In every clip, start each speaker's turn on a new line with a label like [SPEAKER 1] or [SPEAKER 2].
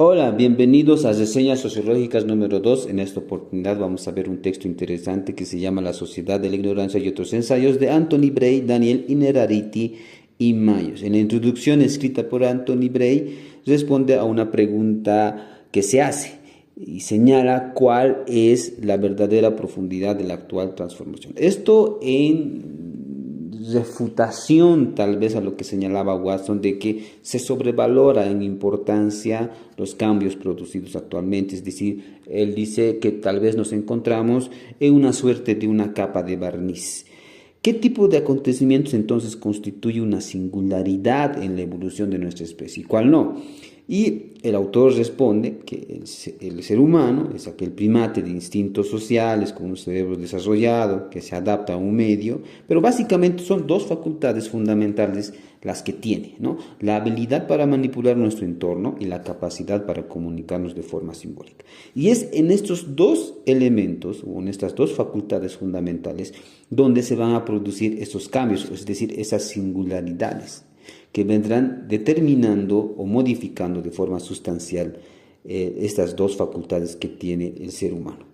[SPEAKER 1] Hola, bienvenidos a Reseñas Sociológicas número 2. En esta oportunidad vamos a ver un texto interesante que se llama La Sociedad de la Ignorancia y otros ensayos de Anthony Bray, Daniel Innerarity y Mayos. En la introducción escrita por Anthony Bray responde a una pregunta que se hace y señala cuál es la verdadera profundidad de la actual transformación. Esto en refutación tal vez a lo que señalaba Watson de que se sobrevalora en importancia los cambios producidos actualmente, es decir, él dice que tal vez nos encontramos en una suerte de una capa de barniz. ¿Qué tipo de acontecimientos entonces constituye una singularidad en la evolución de nuestra especie y cuál no? Y el autor responde que el ser humano es aquel primate de instintos sociales con un cerebro desarrollado que se adapta a un medio, pero básicamente son dos facultades fundamentales las que tiene, ¿no? La habilidad para manipular nuestro entorno y la capacidad para comunicarnos de forma simbólica. Y es en estos dos elementos, o en estas dos facultades fundamentales, donde se van a producir esos cambios, es decir, esas singularidades que vendrán determinando o modificando de forma sustancial estas dos facultades que tiene el ser humano.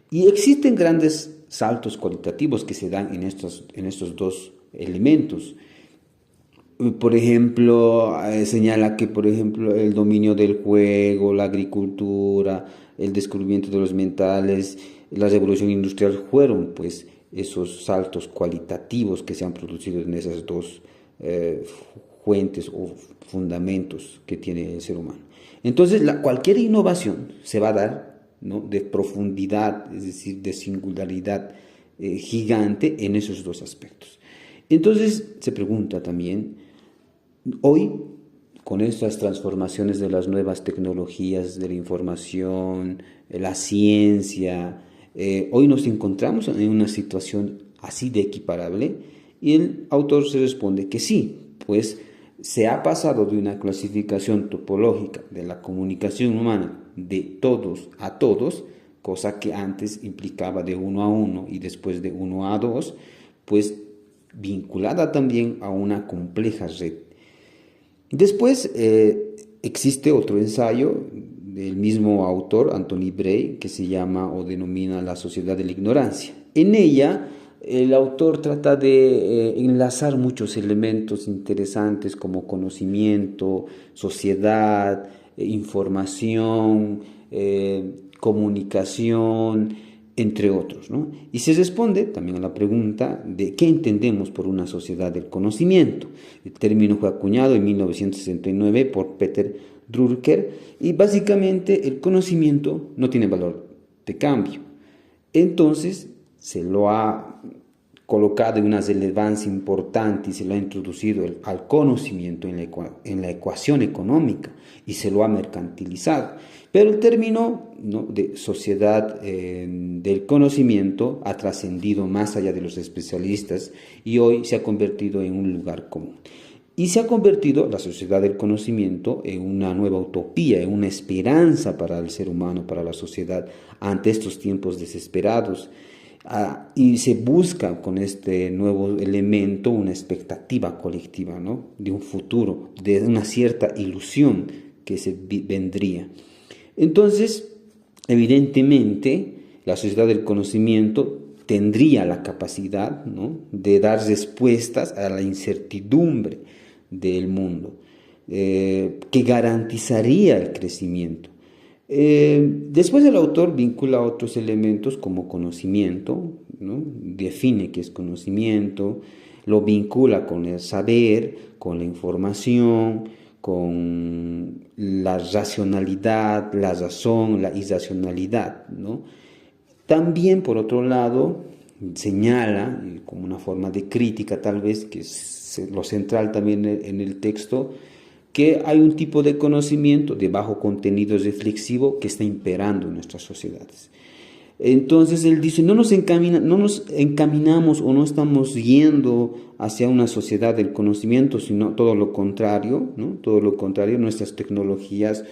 [SPEAKER 1] Y existen grandes saltos cualitativos que se dan en estos dos elementos. Por ejemplo, señala que, por ejemplo, el dominio del juego, la agricultura, el descubrimiento de los metales, la revolución industrial fueron, pues, esos saltos cualitativos que se han producido en esas dos fuentes o fundamentos que tiene el ser humano. Entonces, cualquier innovación se va a dar, ¿no?, de profundidad, es decir, de singularidad gigante en esos dos aspectos. Entonces, se pregunta también, hoy, con estas transformaciones de las nuevas tecnologías de la información, la ciencia, hoy nos encontramos en una situación así de equiparable, y el autor se responde que sí, pues se ha pasado de una clasificación topológica de la comunicación humana de todos a todos, cosa que antes implicaba de uno a uno y después de uno a dos, pues vinculada también a una compleja red. Después existe otro ensayo del mismo autor, Anthony Bray, que se llama o denomina La Sociedad de la Ignorancia. En ella, el autor trata de enlazar muchos elementos interesantes como conocimiento, sociedad, información, comunicación, entre otros, ¿no? Y se responde también a la pregunta de qué entendemos por una sociedad del conocimiento. El término fue acuñado en 1969 por Peter Drucker y básicamente el conocimiento no tiene valor de cambio. Entonces se lo ha colocado en una relevancia importante y se lo ha introducido al conocimiento en la ecuación económica y se lo ha mercantilizado. Pero el término, ¿no?, de sociedad del conocimiento ha trascendido más allá de los especialistas y hoy se ha convertido en un lugar común. Y se ha convertido la sociedad del conocimiento en una nueva utopía, en una esperanza para el ser humano, para la sociedad, ante estos tiempos desesperados. Y se busca con este nuevo elemento una expectativa colectiva, ¿no?, de un futuro, de una cierta ilusión que se vendría. Entonces, evidentemente, la sociedad del conocimiento tendría la capacidad, ¿no?, de dar respuestas a la incertidumbre del mundo, que garantizaría el crecimiento. Después el autor vincula otros elementos como conocimiento, ¿no?, define qué es conocimiento, lo vincula con el saber, con la información, con la racionalidad, la razón, la irracionalidad, ¿no? También, por otro lado, señala, como una forma de crítica tal vez, que es lo central también en el texto, que hay un tipo de conocimiento de bajo contenido reflexivo que está imperando en nuestras sociedades. Entonces él dice, no nos encaminamos o no estamos yendo hacia una sociedad del conocimiento, sino todo lo contrario, ¿no? Todo lo contrario, nuestras tecnologías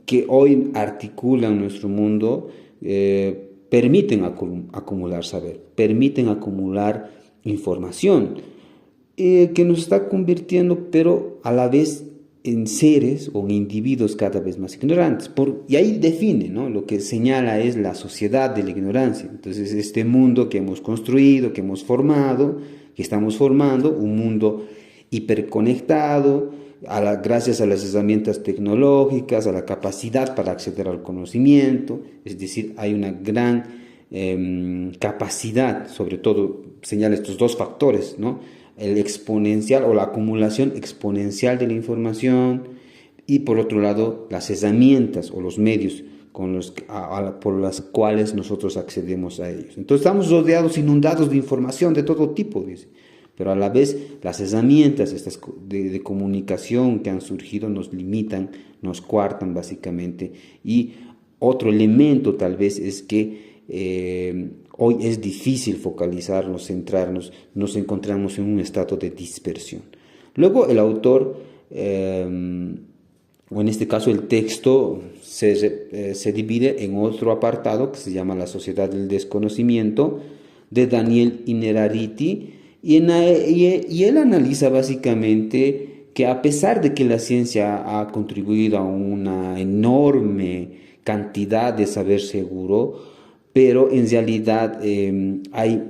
[SPEAKER 1] que hoy articulan nuestro mundo permiten acumular saber, permiten acumular información, que nos está convirtiendo, pero a la vez en seres o en individuos cada vez más ignorantes. Y ahí define, ¿no? Lo que señala es la sociedad de la ignorancia. Entonces, este mundo que hemos construido, que hemos formado, que estamos formando, un mundo hiperconectado, gracias a las herramientas tecnológicas, a la capacidad para acceder al conocimiento, es decir, hay una gran capacidad, sobre todo señala estos dos factores, ¿no? El exponencial o la acumulación exponencial de la información y por otro lado las herramientas o los medios por las cuales nosotros accedemos a ellos. Entonces estamos rodeados, inundados de información de todo tipo, dice. Pero a la vez las herramientas estas de comunicación que han surgido nos limitan, nos coartan básicamente. Y otro elemento tal vez es que hoy es difícil focalizarnos, centrarnos, nos encontramos en un estado de dispersión. Luego el autor, o en este caso el texto, se divide en otro apartado que se llama La Sociedad del Desconocimiento, de Daniel Innerarity, y él analiza básicamente que a pesar de que la ciencia ha contribuido a una enorme cantidad de saber seguro, pero en realidad hay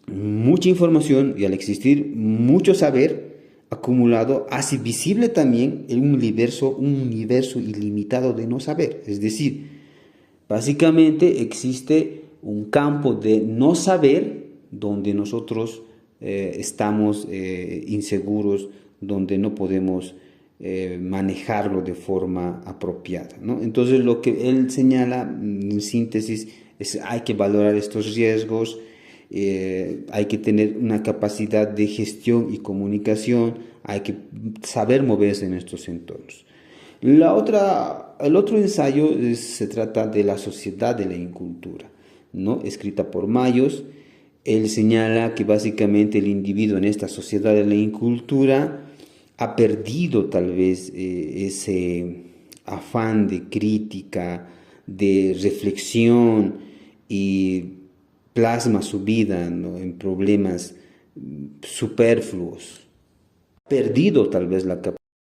[SPEAKER 1] mucha información y al existir mucho saber acumulado hace visible también un universo ilimitado de no saber. Es decir, básicamente existe un campo de no saber donde nosotros estamos inseguros, donde no podemos manejarlo de forma apropiada, ¿no? Entonces lo que él señala en síntesis es hay que valorar estos riesgos, hay que tener una capacidad de gestión y comunicación, hay que saber moverse en estos entornos. El otro ensayo se trata de La Sociedad de la Incultura, ¿no? Escrita por Mayos. Él señala que básicamente el individuo en esta sociedad de la incultura ha perdido tal vez ese afán de crítica, de reflexión y plasma su vida, ¿no?, en problemas superfluos. Ha perdido tal vez la capacidad